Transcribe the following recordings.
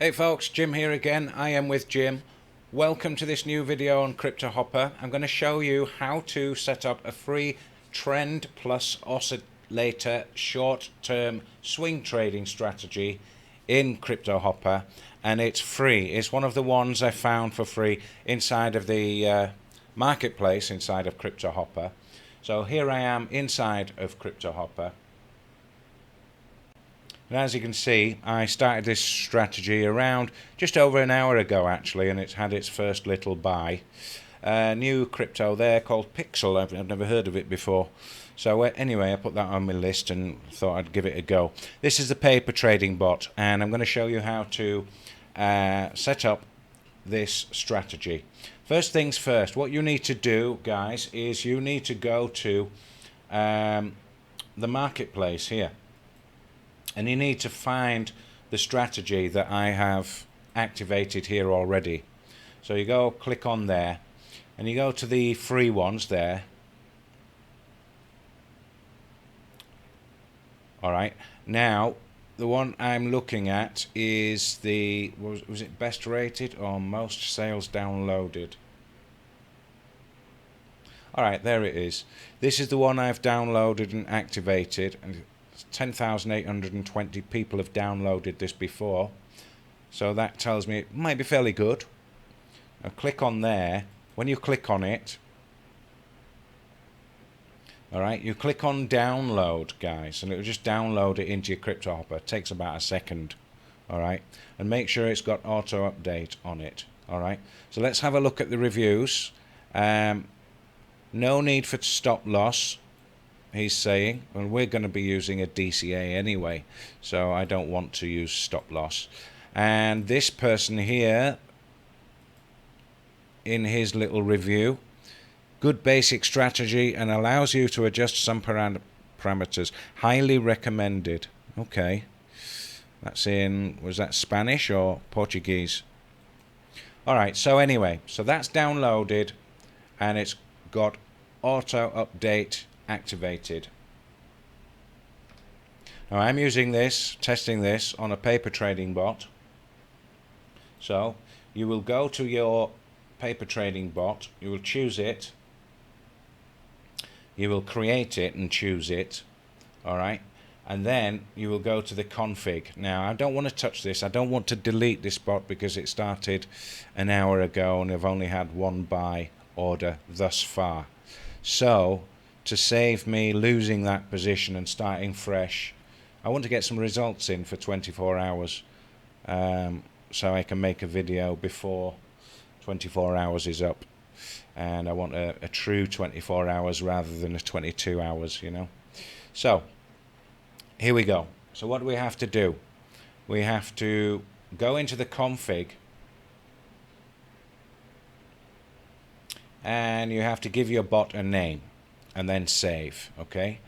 Hey folks, Jim here again. I am with Jim. Welcome to this new video on Cryptohopper. I'm going to show you how to set up a free trend plus oscillator short-term swing trading strategy in Cryptohopper, and it's free. It's one of the ones I found for free inside of the marketplace inside of Cryptohopper. So here I am inside of Cryptohopper. And as you can see, I started this strategy around just over an hour ago actually, and it's had its first little buy. New crypto there called Pixel. I've never heard of it before. So anyway, I put that on my list and thought I'd give it a go. This is the paper trading bot, and I'm going to show you how to set up this strategy. First things first, what you need to do, guys, is you need to go to the marketplace here. And you need to find the strategy that I have activated here already. So you go click on there and you go to the free ones there. Alright, now the one I'm looking at is the, was it best rated or most sales downloaded? Alright, there it is. This is the one I've downloaded and activated, and 10,820 people have downloaded this before, so that tells me it might be fairly good. Now click on there. When you click on it, alright, you click on download, guys, and it will just download it into your Cryptohopper. It takes about a second. Alright, and make sure it's got auto update on it. Alright, so let's have a look at the reviews. No need for stop loss, he's saying, and we're going to be using a DCA anyway, so I don't want to use stop loss. And this person here, in his little review, good basic strategy and allows you to adjust some parameters. Highly recommended. Okay, that's in, was that Spanish or Portuguese? Alright, so anyway, so that's downloaded and it's got auto update activated. Now I'm using this, testing this on a paper trading bot. So you will go to your paper trading bot, you will choose it, you will create it and choose it, alright, and then you will go to the config. Now I don't want to touch this, I don't want to delete this bot because it started an hour ago and I've only had one buy order thus far. So to save me losing that position and starting fresh, I want to get some results in for 24 hours so I can make a video before 24 hours is up, and I want a true 24 hours rather than a 22 hours, you know. So here we go. So what do we have to do? We have to go into the config and you have to give your bot a name and then save. Okay,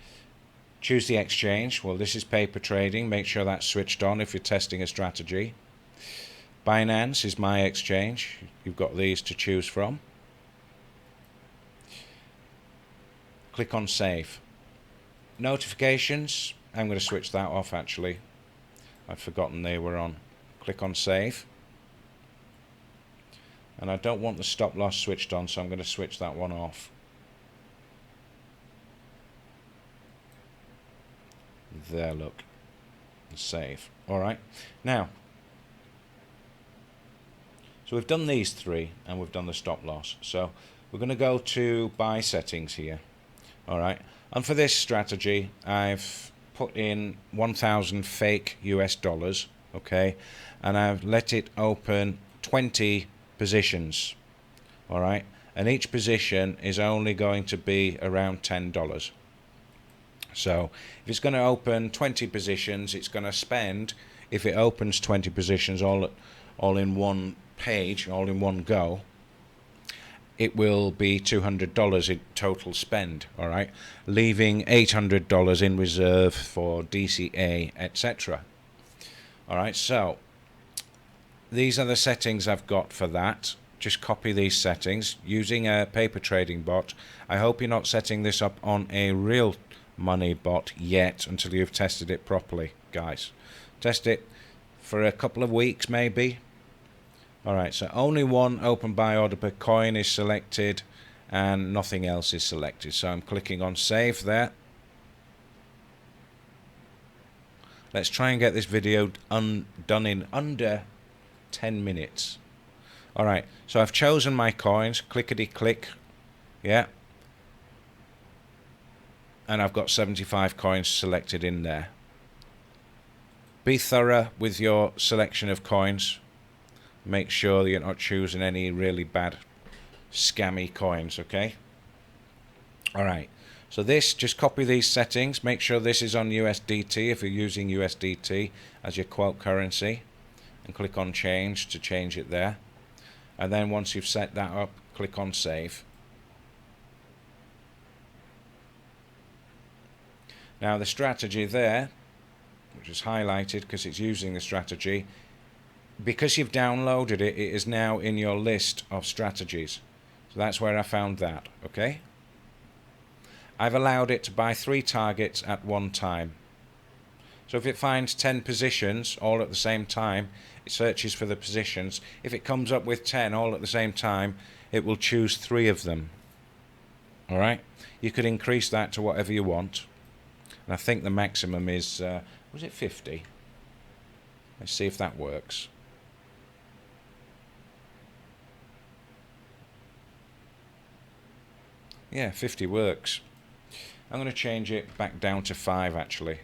choose the exchange. Well, this is paper trading, make sure that's switched on if you're testing a strategy. Binance is my exchange, you've got these to choose from. Click on save. Notifications, I'm going to switch that off actually, I'd forgotten they were on. Click on save, and I don't want the stop loss switched on, so I'm going to switch that one off. There, look, save. Alright, now so we've done these three and we've done the stop loss, so we're going to go to buy settings here. Alright, and for this strategy I've put in 1,000 fake US dollars, okay, and I've let it open 20 positions. Alright, and each position is only going to be around $10. So if it's going to open 20 positions, it's going to spend, if it opens 20 positions all in one page, all in one go, it will be $200 in total spend, alright, leaving $800 in reserve for DCA, etc. Alright, so these are the settings I've got for that. Just copy these settings using a paper trading bot. I hope you're not setting this up on a real money bot yet until you've tested it properly, guys. Test it, for a couple of weeks maybe. Alright, so only one open buy order per coin is selected and nothing else is selected. So I'm clicking on save there. Let's try and get this video done in under 10 minutes. Alright, so I've chosen my coins, clickety click, yeah. And I've got 75 coins selected in there. Be thorough with your selection of coins. Make sure that you're not choosing any really bad scammy coins, okay? Alright, so this, just copy these settings. Make sure this is on USDT if you're using USDT as your quote currency. And click on change to change it there. And then once you've set that up, click on save. Now the strategy there, which is highlighted because it's using the strategy, because you've downloaded it, it is now in your list of strategies. So that's where I found that, okay? I've allowed it to buy 3 targets at one time. So if it finds 10 positions all at the same time, it searches for the positions. If it comes up with 10 all at the same time, it will choose 3 of them. Alright? You could increase that to whatever you want. And I think the maximum is, was it 50? Let's see if that works. Yeah, 50 works. I'm going to change it back down to 5 actually.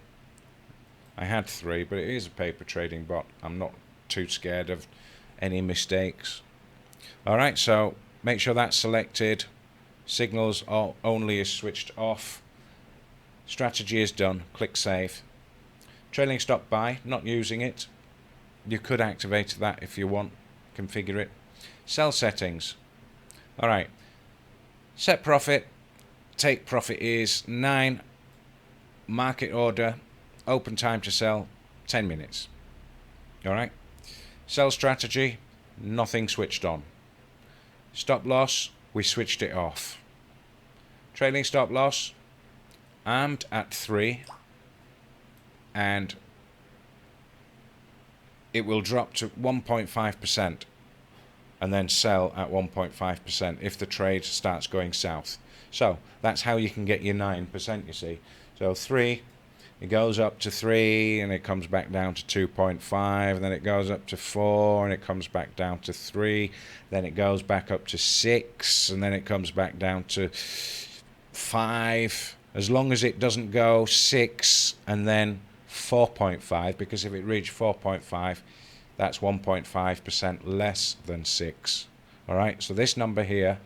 I had 3, but it is a paper trading bot. I'm not too scared of any mistakes. Alright, so make sure that's selected. Signals only is switched off. Strategy is done. Click save. Trailing stop buy, not using it. You could activate that if you want. Configure it. Sell settings. Alright. Set profit. Take profit is 9. Market order. Open time to sell 10 minutes. Alright. Sell strategy. Nothing switched on. Stop loss. We switched it off. Trailing stop loss. Armed at 3. And it will drop to 1.5%. And then sell at 1.5% if the trade starts going south. So that's how you can get your 9%, you see. So 3, it goes up to 3 and it comes back down to 2.5, and then it goes up to 4 and it comes back down to 3, then it goes back up to 6 and then it comes back down to 5. As long as it doesn't go 6 and then 4.5, because if it reached 4.5, that's 1.5% less than 6. Alright, so this number here,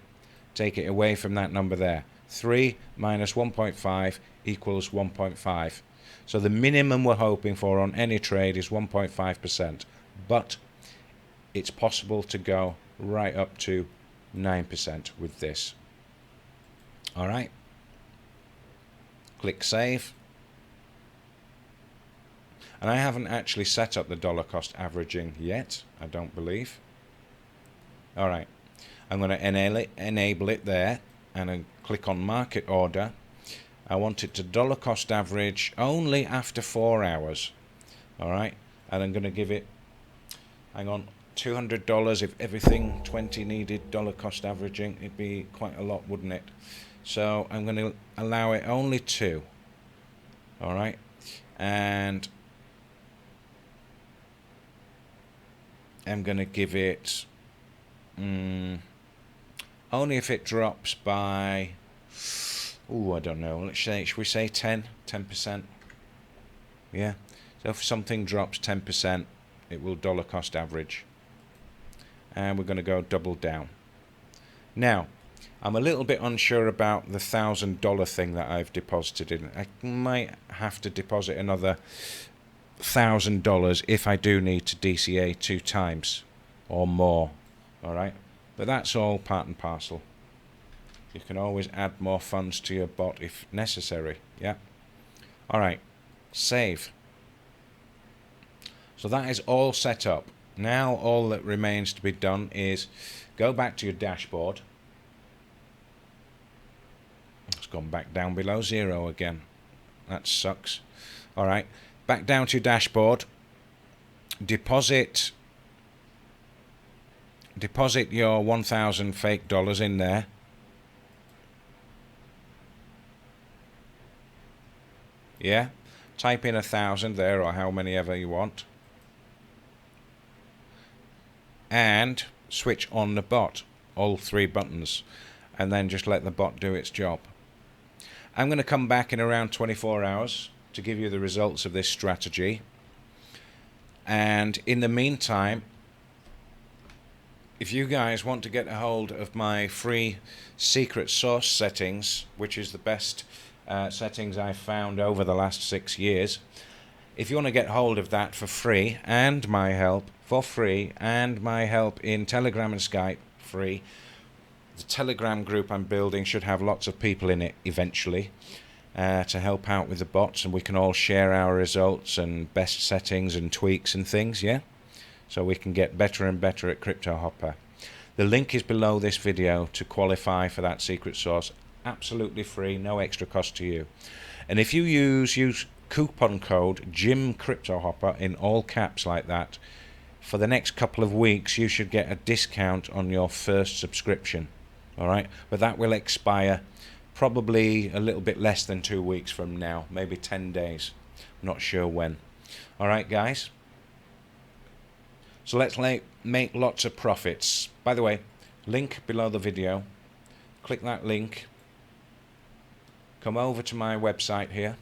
take it away from that number there. 3 minus 1.5 equals 1.5. So the minimum we're hoping for on any trade is 1.5%. But it's possible to go right up to 9% with this. Alright. Click save. And I haven't actually set up the dollar cost averaging yet, I don't believe. Alright, I'm going to enable it there, and then click on market order. I want it to dollar cost average only after 4 hours. Alright, and I'm going to give it, hang on, $200. If everything 20 needed dollar cost averaging, it'd be quite a lot, wouldn't it? So I'm going to allow it only 2. Alright, and I'm going to give it only if it drops by, I don't know, let's say, should we say 10%? Yeah, so if something drops 10%, it will dollar cost average. And we're going to go double down. Now, I'm a little bit unsure about the $1,000 thing that I've deposited in. I might have to deposit another $1,000 if I do need to DCA 2 times or more. Alright, but that's all part and parcel. You can always add more funds to your bot if necessary. Yeah. Alright, save. So that is all set up. Now all that remains to be done is go back to your dashboard. It's gone back down below 0 again. That sucks. Alright, back down to your dashboard. deposit your 1,000 fake dollars in there. Yeah, type in 1,000 there, or how many ever you want, and switch on the bot, all 3 buttons, and then just let the bot do its job. I'm going to come back in around 24 hours to give you the results of this strategy. And in the meantime, if you guys want to get a hold of my free secret sauce settings, which is the best settings I've found over the last 6 years, if you want to get hold of that for free, and my help for free, and my help in Telegram and Skype free, the Telegram group I'm building should have lots of people in it eventually to help out with the bots, and we can all share our results and best settings and tweaks and things, yeah? So we can get better and better at Cryptohopper. The link is below this video to qualify for that secret sauce. Absolutely free, no extra cost to you. And if you use coupon code JimCryptohopper in all caps like that, for the next couple of weeks you should get a discount on your first subscription. Alright, but that will expire probably a little bit less than 2 weeks from now, maybe 10 days. Not sure when. Alright guys, so let's make lots of profits. By the way, link below the video, click that link, come over to my website here,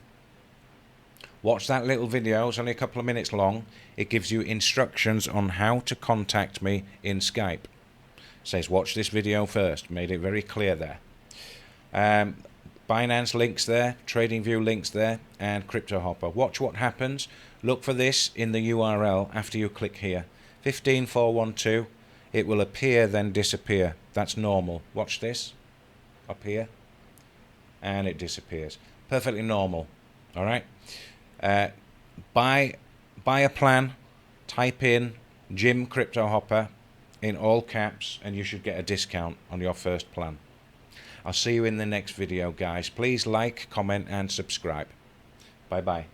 watch that little video, it's only a couple of minutes long. It gives you instructions on how to contact me in Skype. Says watch this video first, made it very clear there. Binance links there, TradingView links there, and Cryptohopper. Watch what happens. Look for this in the URL after you click here. 15412. It will appear then disappear. That's normal. Watch this. Up here. And it disappears. Perfectly normal. Alright? Buy a plan. Type in Jim Cryptohopper in all caps, and you should get a discount on your first plan. I'll see you in the next video, guys. Please like, comment, and subscribe. Bye-bye.